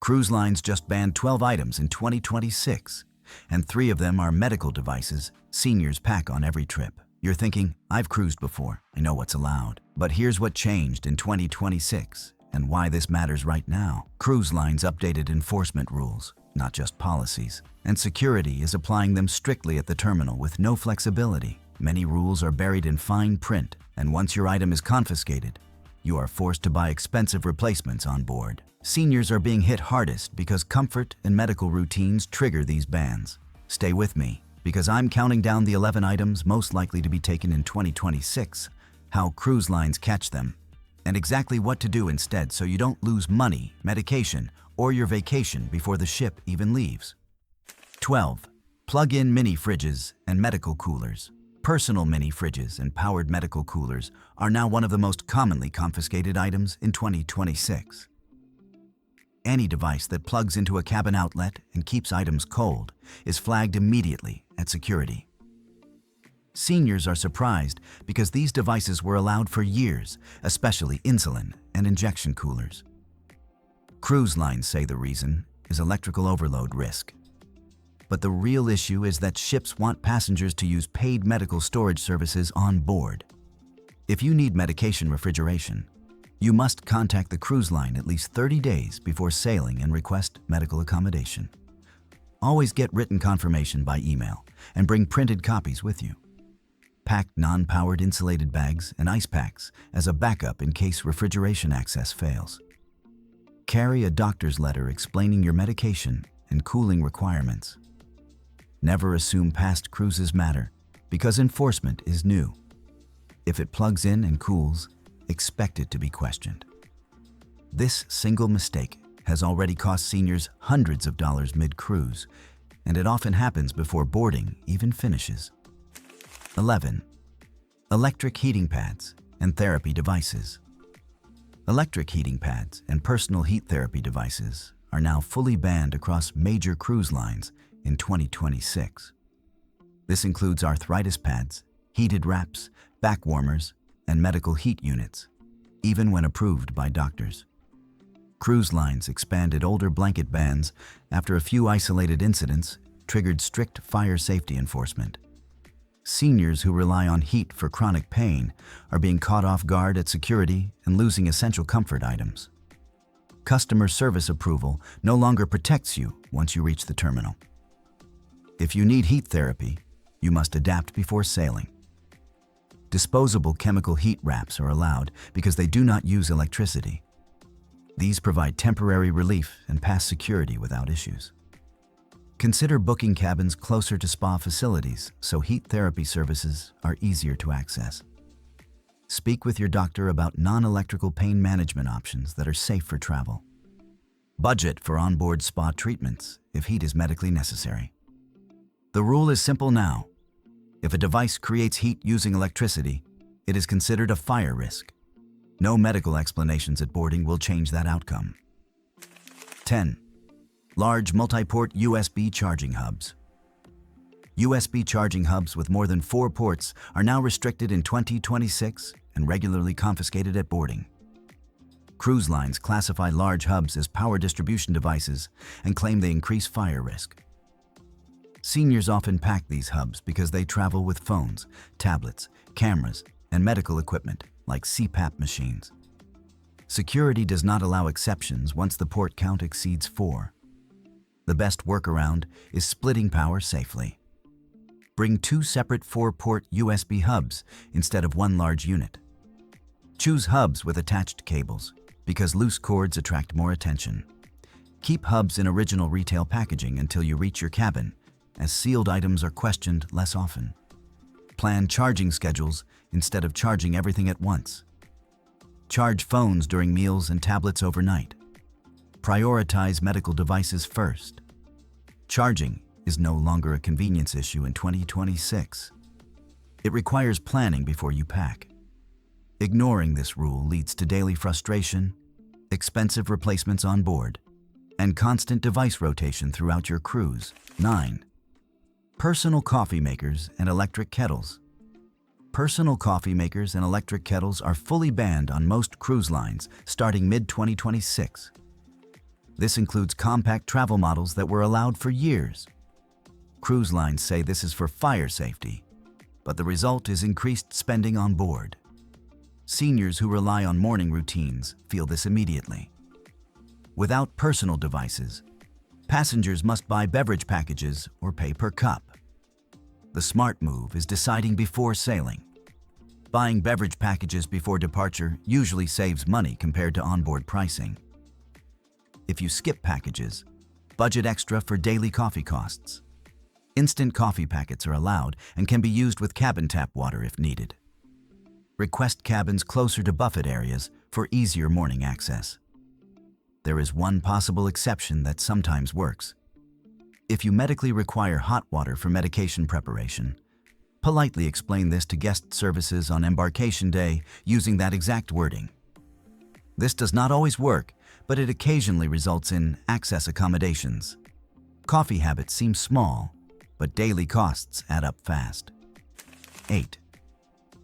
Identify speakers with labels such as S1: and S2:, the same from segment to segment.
S1: Cruise lines just banned 12 items in 2026, and 3 of them are medical devices seniors pack on every trip. You're thinking, I've cruised before, I know what's allowed. But here's what changed in 2026 and why this matters right now. Cruise lines updated enforcement rules, not just policies, and security is applying them strictly at the terminal with no flexibility. Many rules are buried in fine print, and once your item is confiscated, you are forced to buy expensive replacements on board. Seniors are being hit hardest because comfort and medical routines trigger these bans. Stay with me, because I'm counting down the 11 items most likely to be taken in 2026, how cruise lines catch them, and exactly what to do instead so you don't lose money, medication, or your vacation before the ship even leaves. 12. Plug-in mini fridges and medical coolers. Personal mini fridges and powered medical coolers are now one of the most commonly confiscated items in 2026. Any device that plugs into a cabin outlet and keeps items cold is flagged immediately at security. Seniors are surprised because these devices were allowed for years, especially insulin and injection coolers. Cruise lines say the reason is electrical overload risk. But the real issue is that ships want passengers to use paid medical storage services on board. If you need medication refrigeration, you must contact the cruise line at least 30 days before sailing and request medical accommodation. Always get written confirmation by email and bring printed copies with you. Pack non-powered insulated bags and ice packs as a backup in case refrigeration access fails. Carry a doctor's letter explaining your medication and cooling requirements. Never assume past cruises matter, because enforcement is new. If it plugs in and cools, expect it to be questioned. This single mistake has already cost seniors hundreds of dollars mid-cruise, and it often happens before boarding even finishes. 11. Electric heating pads and therapy devices. Electric heating pads and personal heat therapy devices are now fully banned across major cruise lines in 2026. This includes arthritis pads, heated wraps, back warmers, and medical heat units, even when approved by doctors. Cruise lines expanded older blanket bans after a few isolated incidents triggered strict fire safety enforcement. Seniors who rely on heat for chronic pain are being caught off guard at security and losing essential comfort items. Customer service approval no longer protects you once you reach the terminal. If you need heat therapy, you must adapt before sailing. Disposable chemical heat wraps are allowed because they do not use electricity. These provide temporary relief and pass security without issues. Consider booking cabins closer to spa facilities so heat therapy services are easier to access. Speak with your doctor about non-electrical pain management options that are safe for travel. Budget for onboard spa treatments if heat is medically necessary. The rule is simple now. If a device creates heat using electricity, it is considered a fire risk. No medical explanations at boarding will change that outcome. 10. Large multi-port USB charging hubs. USB charging hubs with more than 4 ports are now restricted in 2026 and regularly confiscated at boarding. Cruise lines classify large hubs as power distribution devices and claim they increase fire risk. Seniors often pack these hubs because they travel with phones, tablets, cameras, and medical equipment like CPAP machines. Security does not allow exceptions once the port count exceeds 4. The best workaround is splitting power safely. Bring 2 separate 4-port USB hubs instead of one large unit. Choose hubs with attached cables because loose cords attract more attention. Keep hubs in original retail packaging until you reach your cabin, as sealed items are questioned less often. Plan charging schedules instead of charging everything at once. Charge phones during meals and tablets overnight. Prioritize medical devices first. Charging is no longer a convenience issue in 2026. It requires planning before you pack. Ignoring this rule leads to daily frustration, expensive replacements on board, and constant device rotation throughout your cruise. 9. Personal coffee makers and electric kettles. Personal coffee makers and electric kettles are fully banned on most cruise lines starting mid-2026. This includes compact travel models that were allowed for years. Cruise lines say this is for fire safety, but the result is increased spending on board. Seniors who rely on morning routines feel this immediately. Without personal devices, passengers must buy beverage packages or pay per cup. The smart move is deciding before sailing. Buying beverage packages before departure usually saves money compared to onboard pricing. If you skip packages, budget extra for daily coffee costs. Instant coffee packets are allowed and can be used with cabin tap water if needed. Request cabins closer to buffet areas for easier morning access. There is one possible exception that sometimes works. If you medically require hot water for medication preparation, politely explain this to guest services on embarkation day using that exact wording. This does not always work, but it occasionally results in access accommodations. Coffee habits seem small, but daily costs add up fast. 8.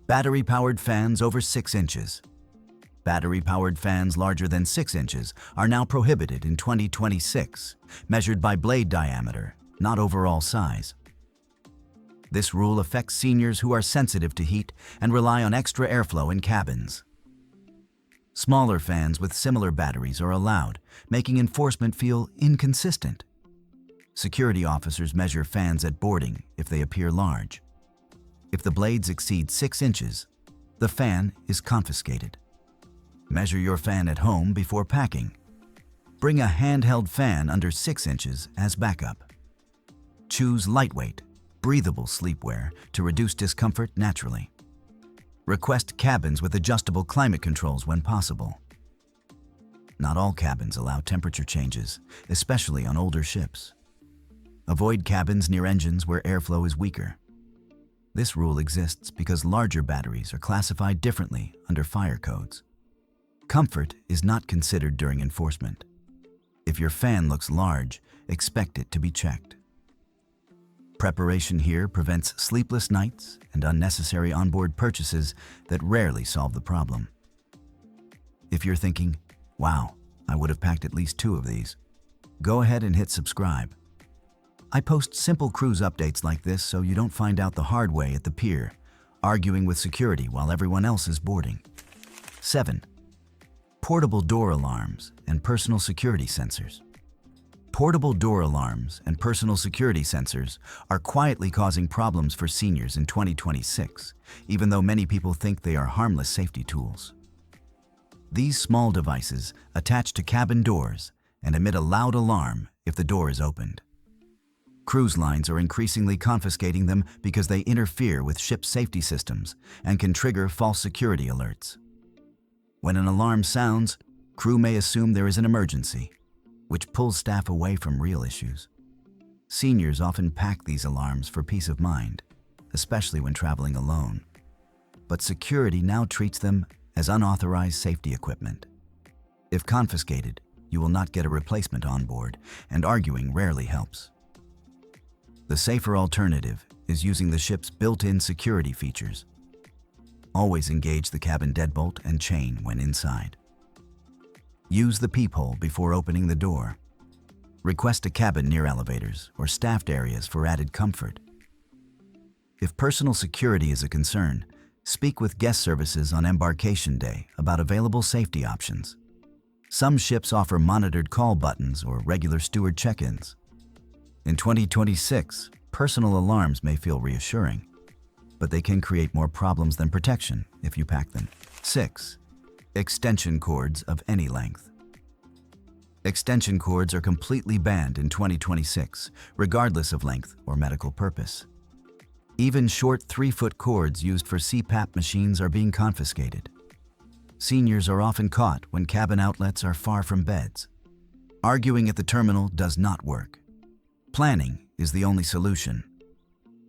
S1: Battery-powered fans over 6 inches. Battery-powered fans larger than 6 inches are now prohibited in 2026, measured by blade diameter, not overall size. This rule affects seniors who are sensitive to heat and rely on extra airflow in cabins. Smaller fans with similar batteries are allowed, making enforcement feel inconsistent. Security officers measure fans at boarding if they appear large. If the blades exceed 6 inches, the fan is confiscated. Measure your fan at home before packing. Bring a handheld fan under 6 inches as backup. Choose lightweight, breathable sleepwear to reduce discomfort naturally. Request cabins with adjustable climate controls when possible. Not all cabins allow temperature changes, especially on older ships. Avoid cabins near engines where airflow is weaker. This rule exists because larger batteries are classified differently under fire codes. Comfort is not considered during enforcement. If your fan looks large, expect it to be checked. Preparation here prevents sleepless nights and unnecessary onboard purchases that rarely solve the problem. If you're thinking, wow, I would have packed at least 2 of these, go ahead and hit subscribe. I post simple cruise updates like this so you don't find out the hard way at the pier, arguing with security while everyone else is boarding. 7. Portable door alarms and personal security sensors. Portable door alarms and personal security sensors are quietly causing problems for seniors in 2026, even though many people think they are harmless safety tools. These small devices attach to cabin doors and emit a loud alarm if the door is opened. Cruise lines are increasingly confiscating them because they interfere with ship safety systems and can trigger false security alerts. When an alarm sounds, crew may assume there is an emergency, which pulls staff away from real issues. Seniors often pack these alarms for peace of mind, especially when traveling alone. But security now treats them as unauthorized safety equipment. If confiscated, you will not get a replacement on board, and arguing rarely helps. The safer alternative is using the ship's built-in security features. Always engage the cabin deadbolt and chain when inside. Use the peephole before opening the door. Request a cabin near elevators or staffed areas for added comfort. If personal security is a concern, speak with guest services on embarkation day about available safety options. Some ships offer monitored call buttons or regular steward check-ins. In 2026, personal alarms may feel reassuring, but they can create more problems than protection if you pack them. 6. Extension cords of any length. Extension cords are completely banned in 2026, regardless of length or medical purpose. Even short 3-foot cords used for CPAP machines are being confiscated. Seniors are often caught when cabin outlets are far from beds. Arguing at the terminal does not work. Planning is the only solution.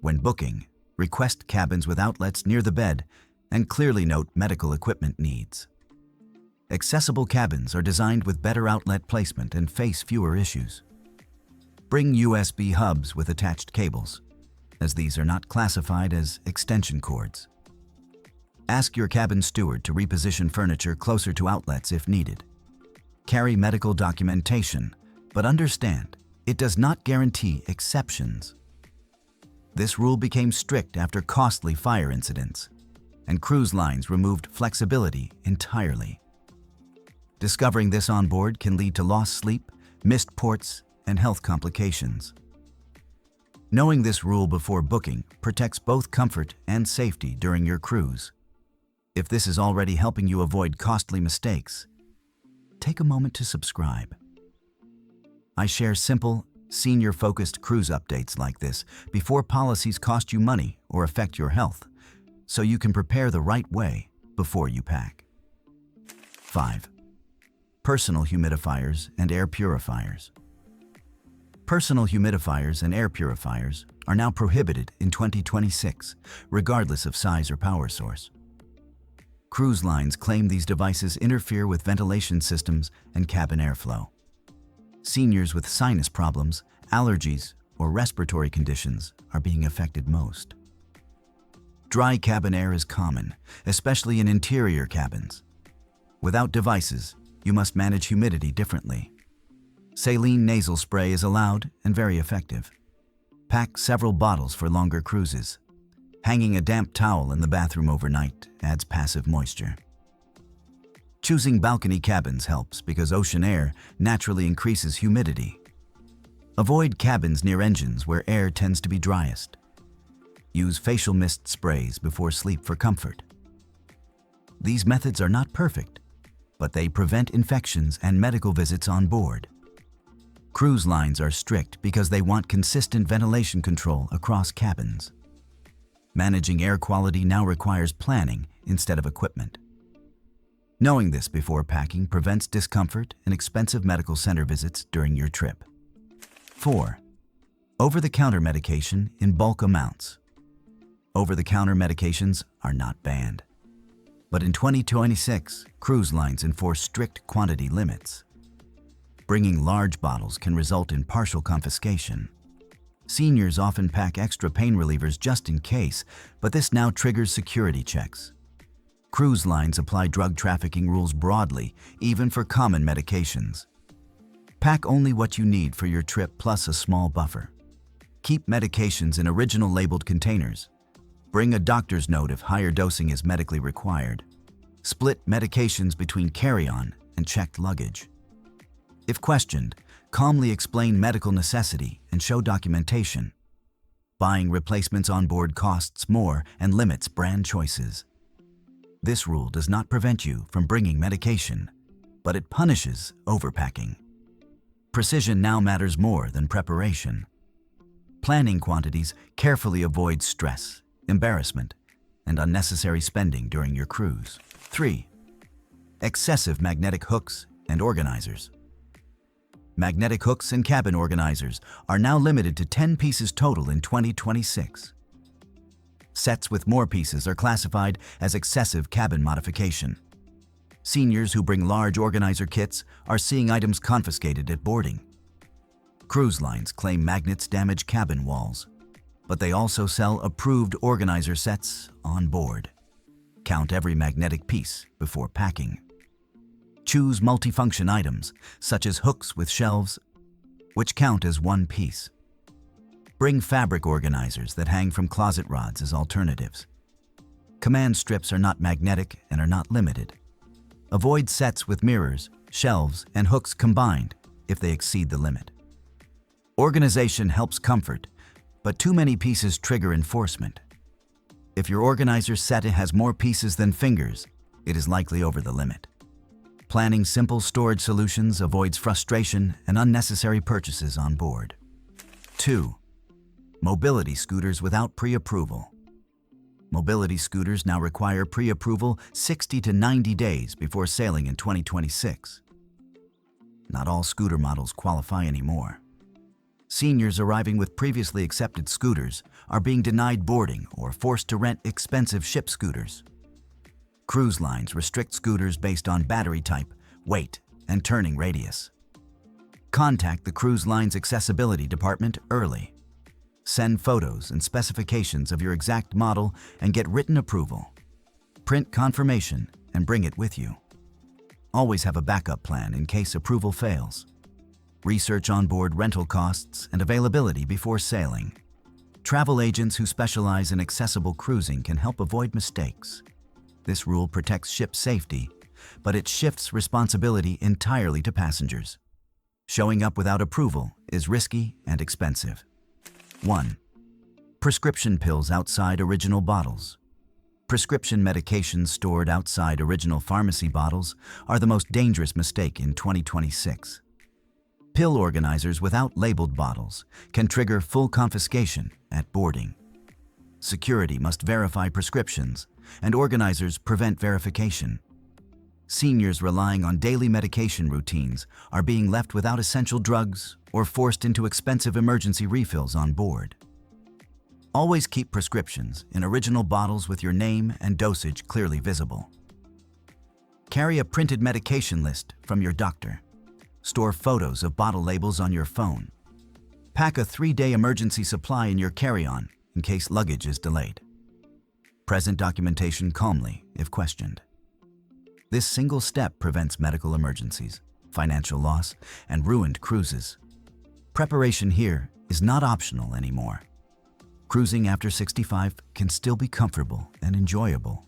S1: When booking, request cabins with outlets near the bed and clearly note medical equipment needs. Accessible cabins are designed with better outlet placement and face fewer issues. Bring USB hubs with attached cables, as these are not classified as extension cords. Ask your cabin steward to reposition furniture closer to outlets if needed. Carry medical documentation, but understand, it does not guarantee exceptions. This rule became strict after costly fire incidents, and cruise lines removed flexibility entirely. Discovering this on board can lead to lost sleep, missed ports, and health complications. Knowing this rule before booking protects both comfort and safety during your cruise. If this is already helping you avoid costly mistakes, take a moment to subscribe. I share simple, senior-focused cruise updates like this before policies cost you money or affect your health, so you can prepare the right way before you pack. 5. Personal humidifiers and air purifiers. Personal humidifiers and air purifiers are now prohibited in 2026, regardless of size or power source. Cruise lines claim these devices interfere with ventilation systems and cabin airflow. Seniors with sinus problems, allergies, or respiratory conditions are being affected most. Dry cabin air is common, especially in interior cabins. Without devices, you must manage humidity differently. Saline nasal spray is allowed and very effective. Pack several bottles for longer cruises. Hanging a damp towel in the bathroom overnight adds passive moisture. Choosing balcony cabins helps because ocean air naturally increases humidity. Avoid cabins near engines where air tends to be driest. Use facial mist sprays before sleep for comfort. These methods are not perfect, but they prevent infections and medical visits on board. Cruise lines are strict because they want consistent ventilation control across cabins. Managing air quality now requires planning instead of equipment. Knowing this before packing prevents discomfort and expensive medical center visits during your trip. 4. Over-the-counter medication in bulk amounts. Over-the-counter medications are not banned. But in 2026, cruise lines enforce strict quantity limits. Bringing large bottles can result in partial confiscation. Seniors often pack extra pain relievers just in case, but this now triggers security checks. Cruise lines apply drug trafficking rules broadly, even for common medications. Pack only what you need for your trip plus a small buffer. Keep medications in original labeled containers. Bring a doctor's note if higher dosing is medically required. Split medications between carry-on and checked luggage. If questioned, calmly explain medical necessity and show documentation. Buying replacements on board costs more and limits brand choices. This rule does not prevent you from bringing medication, but it punishes overpacking. Precision now matters more than preparation. Planning quantities carefully avoids stress, embarrassment, and unnecessary spending during your cruise. 3. Excessive magnetic hooks and organizers. Magnetic hooks and cabin organizers are now limited to 10 pieces total in 2026. Sets with more pieces are classified as excessive cabin modification. Seniors who bring large organizer kits are seeing items confiscated at boarding. Cruise lines claim magnets damage cabin walls, but they also sell approved organizer sets on board. Count every magnetic piece before packing. Choose multifunction items, such as hooks with shelves, which count as one piece. Bring fabric organizers that hang from closet rods as alternatives. Command strips are not magnetic and are not limited. Avoid sets with mirrors, shelves, and hooks combined if they exceed the limit. Organization helps comfort, but too many pieces trigger enforcement. If your organizer set has more pieces than fingers, it is likely over the limit. Planning simple storage solutions avoids frustration and unnecessary purchases on board. 2. Mobility scooters without pre-approval. Mobility scooters now require pre-approval 60 to 90 days before sailing in 2026. Not all scooter models qualify anymore. Seniors arriving with previously accepted scooters are being denied boarding or forced to rent expensive ship scooters. Cruise lines restrict scooters based on battery type, weight, and turning radius. Contact the cruise line's accessibility department early. Send photos and specifications of your exact model and get written approval. Print confirmation and bring it with you. Always have a backup plan in case approval fails. Research onboard rental costs and availability before sailing. Travel agents who specialize in accessible cruising can help avoid mistakes. This rule protects ship safety, but it shifts responsibility entirely to passengers. Showing up without approval is risky and expensive. 1. Prescription pills outside original bottles. Prescription medications stored outside original pharmacy bottles are the most dangerous mistake in 2026. Pill organizers without labeled bottles can trigger full confiscation at boarding. Security must verify prescriptions, and organizers prevent verification. Seniors relying on daily medication routines are being left without essential drugs or forced into expensive emergency refills on board. Always keep prescriptions in original bottles with your name and dosage clearly visible. Carry a printed medication list from your doctor. Store photos of bottle labels on your phone. Pack a 3-day emergency supply in your carry-on in case luggage is delayed. Present documentation calmly if questioned. This single step prevents medical emergencies, financial loss, and ruined cruises. Preparation here is not optional anymore. Cruising after 65 can still be comfortable and enjoyable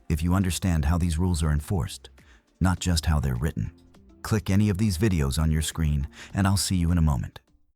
S1: if you understand how these rules are enforced, not just how they're written. Click any of these videos on your screen, and I'll see you in a moment.